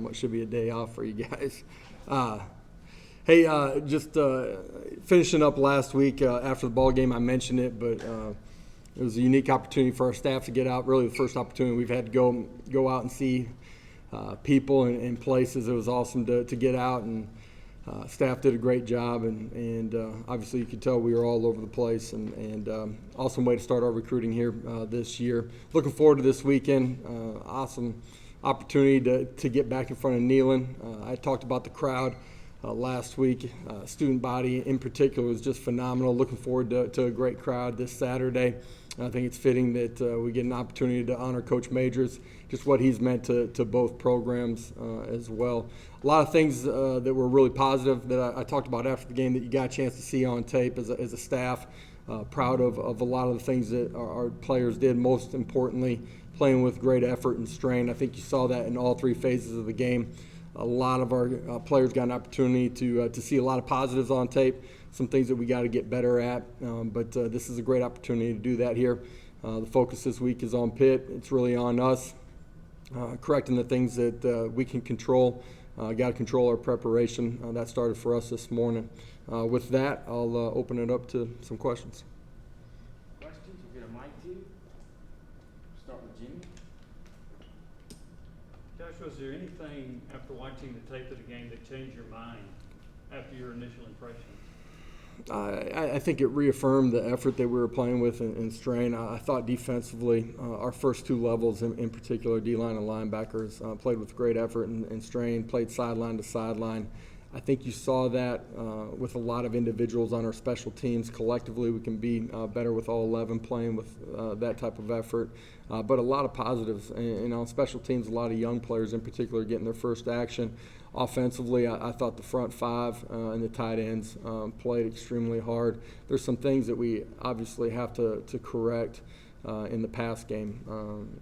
what should be a day off for you guys. Hey, just finishing up last week after the ball game, I mentioned it, but it was a unique opportunity for our staff to get out. Really, the first opportunity we've had to go out and see people and places. It was awesome to get out, and staff did a great job. And obviously, you could tell we were all over the place. And awesome way to start our recruiting here this year. Looking forward to this weekend. Awesome opportunity to get back in front of Neyland. I talked about the crowd last week. Student body in particular was just phenomenal. Looking forward to a great crowd this Saturday. I think it's fitting that we get an opportunity to honor Coach Majors, just what he's meant to both programs as well. A lot of things that were really positive that I talked about after the game that you got a chance to see on tape as a staff. Proud of a lot of the things that our players did, most importantly, playing with great effort and strain. I think you saw that in all three phases of the game. A lot of our players got an opportunity to see a lot of positives on tape, some things that we got to get better at. But this is a great opportunity to do that here. The focus this week is on Pitt. It's really on us, correcting the things that we can control. Got to control our preparation. That started for us this morning. With that, I'll open it up to some questions. Questions? We'll get a mic to you. Start with Jimmy. Josh, was there anything after watching the tape of the game that changed your mind after your initial impression? I think it reaffirmed the effort that we were playing with in strain. I thought defensively, our first two levels in particular, D-line and linebackers, played with great effort and strain, played sideline to sideline. I think you saw that with a lot of individuals on our special teams. Collectively, we can be better with all 11 playing with that type of effort. But a lot of positives. And on special teams, a lot of young players in particular getting their first action. Offensively, I thought the front five and the tight ends played extremely hard. There's some things that we obviously have to correct in the pass game,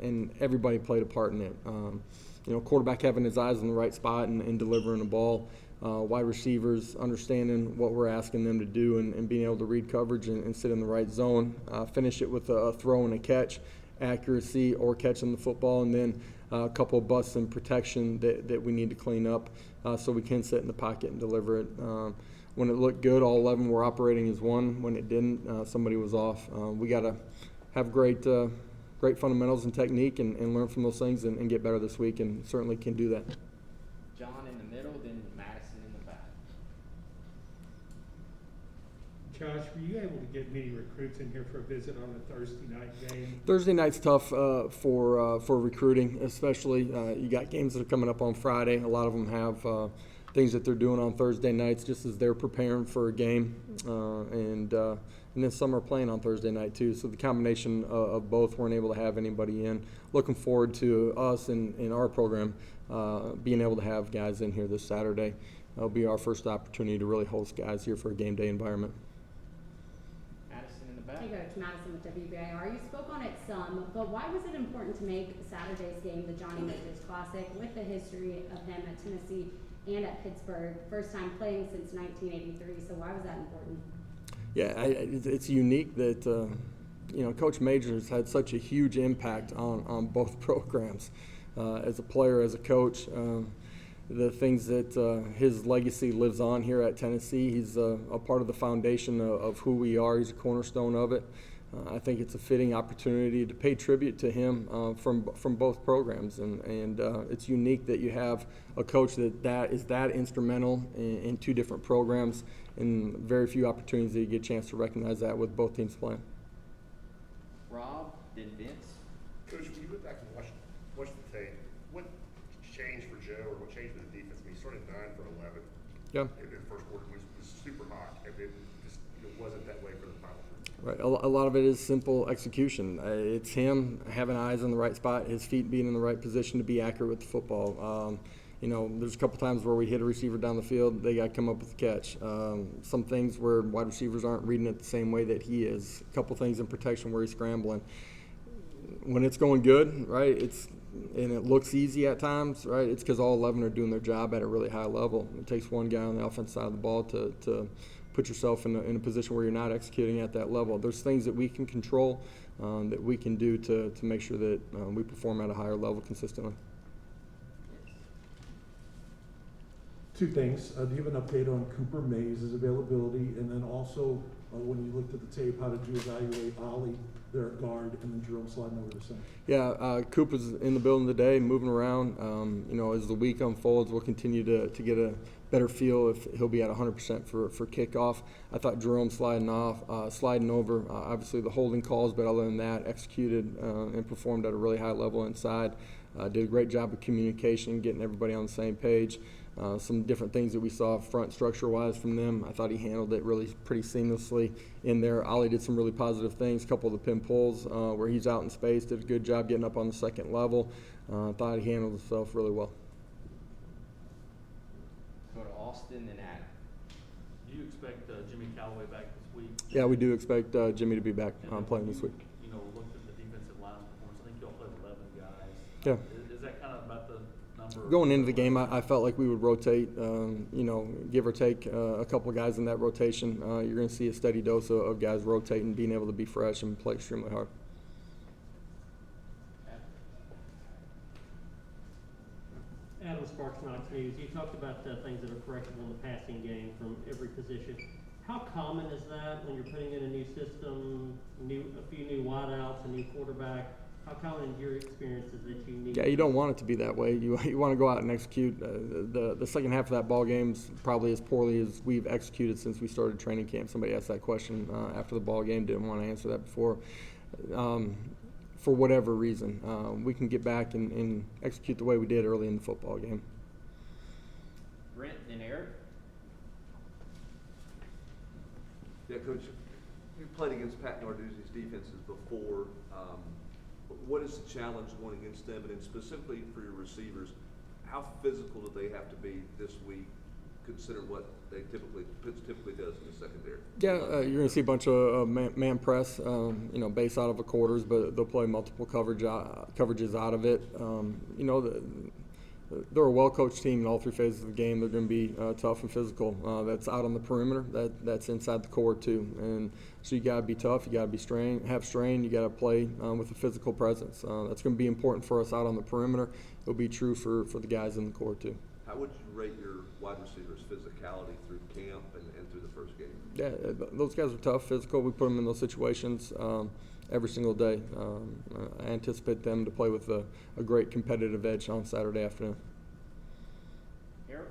and everybody played a part in it. Quarterback having his eyes in the right spot and delivering the ball. Wide receivers understanding what we're asking them to do and being able to read coverage and sit in the right zone. Finish it with a throw and a catch, accuracy or catching the football, and then a couple of busts in protection that we need to clean up so we can sit in the pocket and deliver it. When it looked good, all 11 were operating as one. When it didn't, somebody was off. We got to have great fundamentals and technique and learn from those things and get better this week, and certainly can do that. John in the middle, then Madison in the back. Josh, were you able to get many recruits in here for a visit on the Thursday night game? Thursday night's tough for recruiting, especially. You got games that are coming up on Friday. A lot of them have things that they're doing on Thursday nights just as they're preparing for a game. And then some are playing on Thursday night too. So the combination of both weren't able to have anybody in. Looking forward to us in our program being able to have guys in here this Saturday. It'll be our first opportunity to really host guys here for a game day environment. Hey, Coach, Madison with WBIR. You spoke on it some, but why was it important to make Saturday's game the Johnny Majors Classic with the history of him at Tennessee and at Pittsburgh? First time playing since 1983, so why was that important? Yeah, it's unique that Coach Majors had such a huge impact on both programs. As a player, as a coach, the things that his legacy lives on here at Tennessee. He's a part of the foundation of who we are. He's a cornerstone of it. I think it's a fitting opportunity to pay tribute to him from both programs, and it's unique that you have a coach that is that instrumental in two different programs, and very few opportunities that you get a chance to recognize that with both teams playing. Rob, then Vince. Coach, when you went back and watched the tape, what changed for Joe or what changed for the defense? I mean, he started 9 for 11. Yeah. In the first quarter was super hot, and it just wasn't that way for the final. Right. A lot of it is simple execution. It's him having eyes in the right spot, his feet being in the right position to be accurate with the football. There's a couple times where we hit a receiver down the field, they got to come up with a catch. Some things where wide receivers aren't reading it the same way that he is. A couple things in protection where he's scrambling. When it's going good, right, and it looks easy at times, right, it's because all 11 are doing their job at a really high level. It takes one guy on the offensive side of the ball to put yourself in a position where you're not executing at that level. There's things that we can control, that we can do to make sure that we perform at a higher level consistently. Two things. Do you have an update on Cooper Mays' availability? And then also, when you looked at the tape, how did you evaluate Ollie, their guard, and then Jerome sliding over to center? Yeah, Cooper's in the building today, moving around. As the week unfolds, we'll continue to get a better feel if he'll be at 100% for kickoff. I thought Jerome sliding over, obviously the holding calls, but other than that, executed and performed at a really high level inside. Did a great job of communication, getting everybody on the same page. Some different things that we saw front structure-wise from them. I thought he handled it really pretty seamlessly in there. Ollie did some really positive things, a couple of the pin pulls where he's out in space, did a good job getting up on the second level. Thought he handled himself really well. Go to Austin and Adam. Do you expect Jimmy Callaway back this week? Yeah, we do expect Jimmy to be back playing this week. Looked at the defensive line performance. I think y'all played 11 guys. Yeah. Is that kind of about the number? Going into the game, I felt like we would rotate, give or take a couple of guys in that rotation. You're going to see a steady dose of guys rotating, being able to be fresh and play extremely hard. Adam Sparks, Knox News. You talked about things that are correctable in the passing game from every position. How common is that when you're putting in a new system, a few new wideouts, a new quarterback? How common in your experience is that you need? Yeah, you don't want it to be that way. You want to go out and execute. The second half of that ball game's probably as poorly as we've executed since we started training camp. Somebody asked that question after the ball game. Didn't want to answer that before. For whatever reason, we can get back and execute the way we did early in the football game. Brent and Eric. Yeah, Coach, you've played against Pat Narduzzi's defenses before. What is the challenge going against them, and then specifically for your receivers, how physical do they have to be this week, considering what Pitt typically does in the secondary? Yeah, you're going to see a bunch of man press, based out of a quarters, but they'll play multiple coverages out of it. They're a well-coached team in all three phases of the game. They're going to be tough and physical. That's out on the perimeter. That's inside the core too. And so you got to be tough. You got to be have strain. You got to play with a physical presence. That's going to be important for us out on the perimeter. It'll be true for the guys in the core too. How would you rate your wide receivers' physicality through camp and through the first game? Yeah, those guys are tough, physical. We put them in those situations every single day. I anticipate them to play with a great competitive edge on Saturday afternoon. Eric.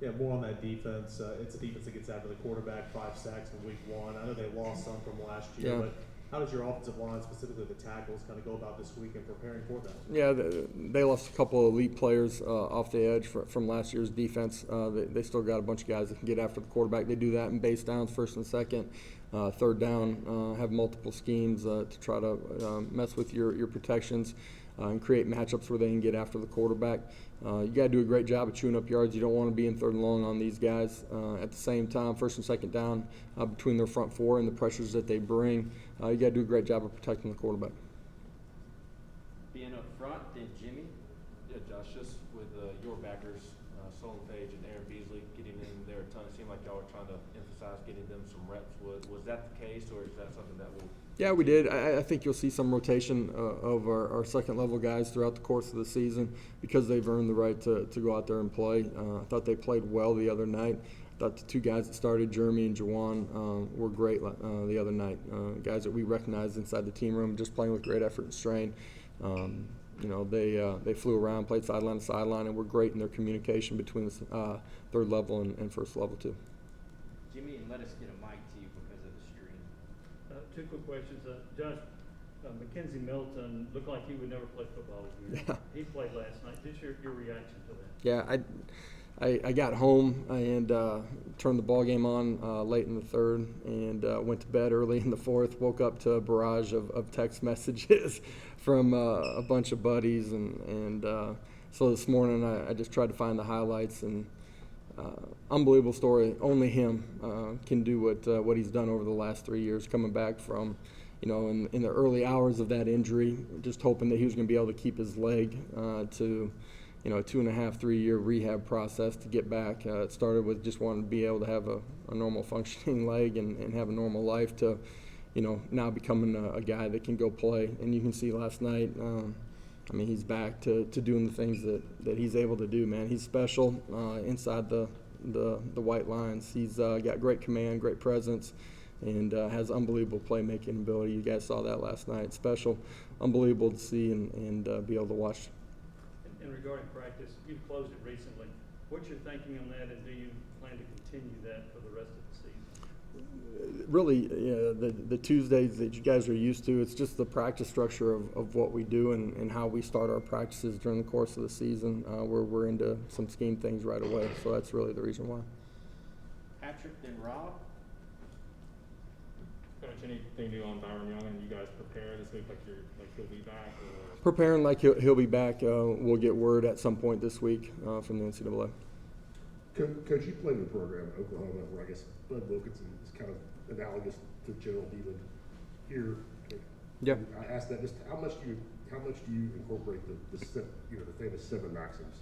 Yeah, more on that defense. It's a defense that gets after the quarterback, 5 sacks in week 1. I know they lost some from last year, but how does your offensive line, specifically the tackles, kind of go about this week in preparing for that? Yeah, they lost a couple of elite players off the edge from last year's defense. They still got a bunch of guys that can get after the quarterback. They do that in base downs, first and second. Third down, have multiple schemes to try to mess with your protections and create matchups where they can get after the quarterback. You got to do a great job of chewing up yards. You don't want to be in third and long on these guys. At the same time, first and second down, between their front four and the pressures that they bring, you got to do a great job of protecting the quarterback. Being up front, then Jimmy. Yeah, Josh, just with your backers, Solon Page and Aaron Beasley getting in there a ton, it seemed like y'all were trying to emphasize getting them some reps. Was that the case, or is that something that will? Yeah, we did. I think you'll see some rotation of our second-level guys throughout the course of the season because they've earned the right to go out there and play. I thought they played well the other night. I thought the two guys that started, Jeremy and Jawan, were great the other night. Guys that we recognized inside the team room, just playing with great effort and strain. They flew around, played sideline to sideline, and were great in their communication between the third level and first level too. Jimmy, and let us get a mic to you because of the stream. 2 quick questions. Josh, Mackenzie Milton looked like he would never play football again. Yeah. He played last night. Just your reaction to that? Yeah, I got home and turned the ball game on late in the third and went to bed early in the fourth. Woke up to a barrage of text messages from a bunch of buddies, and so this morning I just tried to find the highlights, and unbelievable story. Only him can do what he's done over the last 3 years, coming back from, in the early hours of that injury, just hoping that he was going to be able to keep his leg to a 2.5, 3 year rehab process to get back. It started with just wanting to be able to have a normal functioning leg and have a normal life to, now becoming a guy that can go play. And you can see last night, I mean, he's back to doing the things that he's able to do, man. He's special inside the white lines. He's got great command, great presence, and has unbelievable playmaking ability. You guys saw that last night. Special, unbelievable to see and be able to watch. And regarding practice, you've closed it recently. What's your thinking on that, and do you plan to continue that for the rest of the season? Really, the Tuesdays that you guys are used to, it's just the practice structure of what we do and how we start our practices during the course of the season, where we're into some scheme things right away. So that's really the reason why. Patrick, then Rob. Coach, anything new on Byron Young, and you guys prepare this week like he'll be back? Or? Preparing like he'll be back. We'll get word at some point this week from the NCAA. Coach, you played in the program at Oklahoma, where I guess Bud Wilkinson is kind of analogous to General Beeman here. Yeah. I asked that just how much do you incorporate the famous 7 maxims?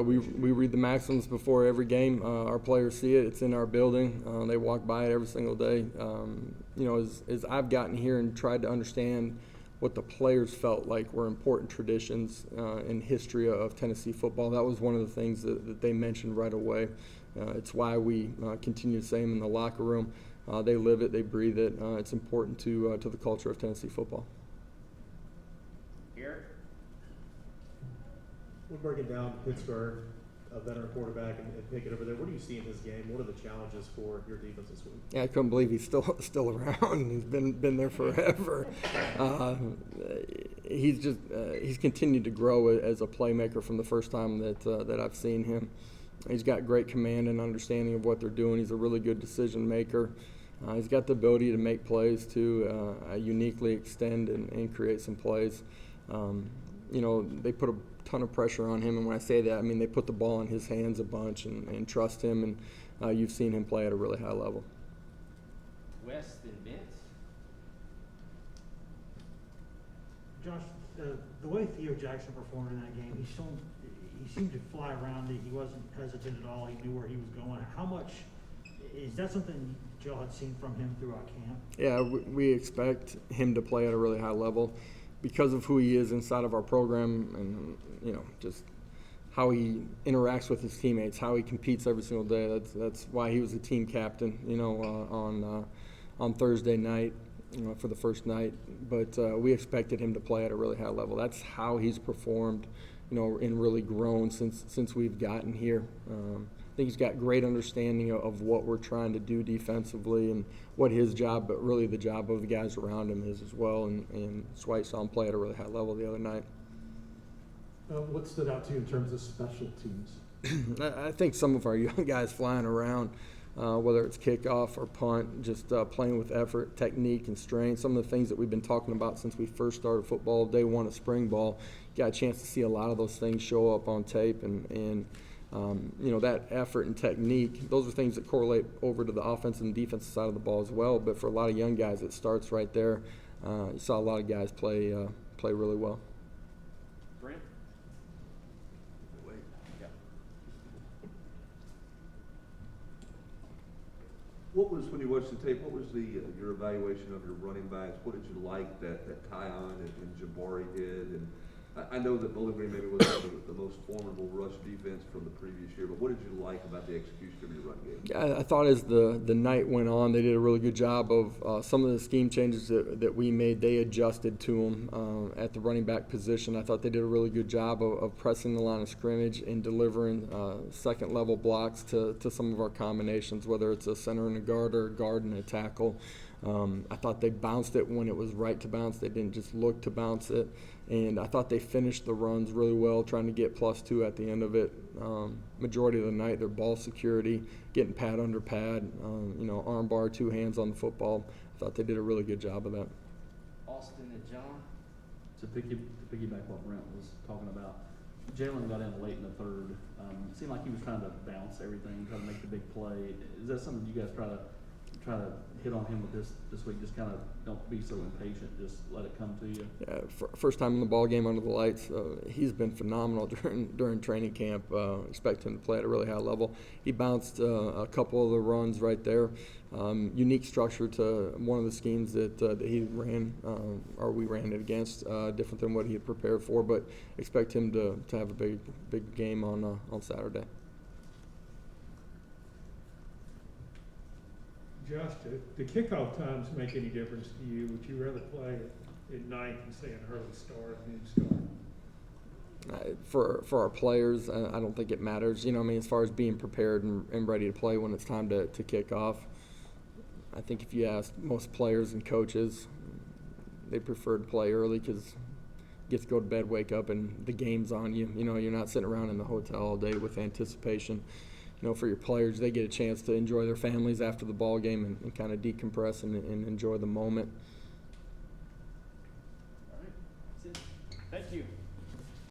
We read the maxims before every game. Our players see it. It's in our building. They walk by it every single day. As I've gotten here and tried to understand what the players felt like were important traditions in history of Tennessee football, that was one of the things that they mentioned right away. It's why we continue to say them in the locker room. They live it. They breathe it. It's important to the culture of Tennessee football. Garrett. We're breaking down Pittsburgh, a veteran quarterback, and pick it over there. What do you see in his game? What are the challenges for your defense this week? Yeah, I couldn't believe he's still around. He's been there forever. He's continued to grow as a playmaker from the first time that I've seen him. He's got great command and understanding of what they're doing. He's a really good decision maker. He's got the ability to make plays too, uniquely extend and create some plays. They put a ton of pressure on him, and when I say that, I mean they put the ball in his hands a bunch and trust him, and you've seen him play at a really high level. Wes, then Vince. Josh, the way Theo Jackson performed in that game, he seemed to fly around it. He wasn't hesitant at all. He knew where he was going. How much is that something Joe had seen from him throughout camp? Yeah, we expect him to play at a really high level because of who he is inside of our program, and just how he interacts with his teammates, how he competes every single day. That's why he was a team captain, on Thursday night, for the first night. But we expected him to play at a really high level. That's how he's performed, and really grown since we've gotten here. I think he's got great understanding of what we're trying to do defensively and what his job, but really the job of the guys around him is as well. And that's why you saw him play at a really high level the other night. What stood out to you in terms of special teams? I think some of our young guys flying around, whether it's kickoff or punt, just playing with effort, technique, and strength. Some of the things that we've been talking about since we first started football, day one of spring ball, got a chance to see a lot of those things show up on tape, and that effort and technique, those are things that correlate over to the offensive and defensive side of the ball as well. But for a lot of young guys, it starts right there. You saw a lot of guys play really well. Brent. What was, when you watched the tape, what was your evaluation of your running backs? What did you like that Tyon and Jabari did? And I know that Bowling Green maybe wasn't the most formidable rush defense from the previous year, but what did you like about the execution of your run game? Yeah, I thought as the night went on, they did a really good job of some of the scheme changes that we made. They adjusted to them at the running back position. I thought they did a really good job of pressing the line of scrimmage and delivering second-level blocks to some of our combinations, whether it's a center and a guard or a guard and a tackle. I thought they bounced it when it was right to bounce. They didn't just look to bounce it. And I thought they finished the runs really well, trying to get +2 at the end of it. Majority of the night, their ball security, getting pad under pad, arm bar, 2 hands on the football. I thought they did a really good job of that. Austin and John. To piggyback what Brent was talking about, Jalen got in late in the third. It seemed like he was trying to bounce everything, trying to make the big play. Is that something you guys try to try to hit on him with this week? Just kind of don't be so impatient. Just let it come to you. Yeah, first time in the ball game under the lights. He's been phenomenal during training camp. Expect him to play at a really high level. He bounced a couple of the runs right there. Unique structure to one of the schemes that he ran, or we ran it against, different than what he had prepared for. But expect him to have a big game on Saturday. Josh, do kickoff times make any difference to you? Would you rather play at night than say an early start, noon start? For our players, I don't think it matters. You know, I mean, as far as being prepared and ready to play when it's time to kick off, I think if you ask most players and coaches, they prefer to play early because you get to go to bed, wake up, and the game's on you. You know, you're not sitting around in the hotel all day with anticipation. You know, for your players, they get a chance to enjoy their families after the ball game and kind of decompress and enjoy the moment.